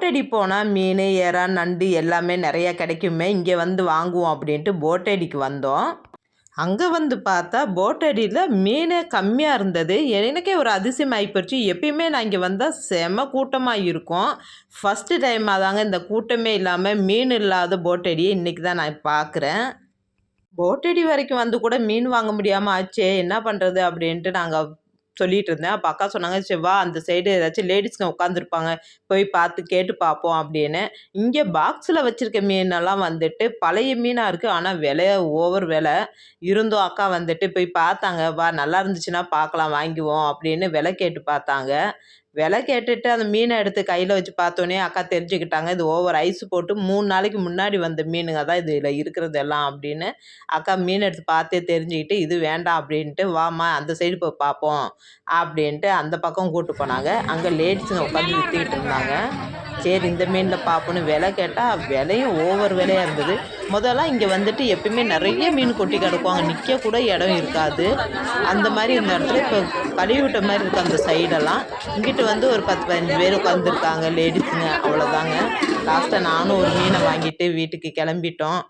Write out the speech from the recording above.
போட்டடி போனால் மீன் எறா நண்டு எல்லாமே நிறையா கிடைக்குமே, இங்கே வந்து வாங்குவோம் அப்படின்ட்டு போட்டடிக்கு வந்தோம். அங்கே வந்து பார்த்தா போட்டடியில் மீனே கம்மியாக இருந்தது. எனக்கே ஒரு அதிசயம் ஆகிப்போச்சு. எப்பயுமே நான் இங்கே வந்தால் செம கூட்டமாக இருக்கும். ஃபஸ்ட்டு டைம் தாங்க இந்த கூட்டமே இல்லாமல் மீன் இல்லாத போட்டடியை இன்றைக்கி தான் நான் பார்க்குறேன். போட்டடி வரைக்கும் வந்து கூட மீன் வாங்க முடியாமல் ஆச்சே, என்ன பண்ணுறது அப்படின்ட்டு நாங்கள் சொல்லிட்டு இருந்தேன். அப்போ அக்கா சொன்னாங்க, சரி வா அந்த சைடு ஏதாச்சும் லேடிஸ்ங்க உட்காந்துருப்பாங்க, போய் பார்த்து கேட்டு பார்ப்போம் அப்படின்னு. இங்கே பாக்ஸில் வச்சுருக்க மீனெல்லாம் வந்துட்டு பழைய மீனாக இருக்குது. ஆனால் விலை ஓவர் விலை இருந்தும் அக்கா வந்துட்டு போய் பார்த்தாங்க. வா நல்லா இருந்துச்சுன்னா பார்க்கலாம் வாங்குவோம் அப்படின்னு விலை கேட்டு பார்த்தாங்க. விலை கேட்டுட்டு அந்த மீனை எடுத்து கையில் வச்சு பார்த்தோன்னே அக்கா தெரிஞ்சுக்கிட்டாங்க, இது ஓவர் ஐஸ் போட்டு 3 நாளைக்கு முன்னாடி வந்த மீனுங்க தான் இதில் இருக்கிறது எல்லாம் அப்படின்னு. அக்கா மீன் எடுத்து பார்த்தே தெரிஞ்சுக்கிட்டு இது வேண்டாம் அப்படின்ட்டு, வாம்மா அந்த சைடு போய் பார்ப்போம் அப்படின்ட்டு அந்த பக்கம் கூட்டு போனாங்க. அங்கே லேடிஸுங்க உட்காந்து விற்றுக்கிட்டு இருந்தாங்க. சரி இந்த மீனில் பார்ப்போன்னு விலை கேட்டால் விலையும் ஓவர் விலையாக இருந்தது. முதல்லாம் இங்கே வந்துட்டு எப்பயுமே நிறைய மீன் கொட்டி கிடக்கும், அங்கே நிற்க கூட இடம் இருக்காது. அந்த மாதிரி இந்த இடத்துல இப்போ கழுவி விட்ட மாதிரி இருக்கும் அந்த சைடெல்லாம். இங்கிட்டு வந்து ஒரு 10-15 பேர் உட்காந்துருக்காங்க லேடிஸுங்க, அவ்வளோதாங்க. லாஸ்ட்டாக நானும் ஒரு மீனை வாங்கிட்டு வீட்டுக்கு கிளம்பிட்டோம்.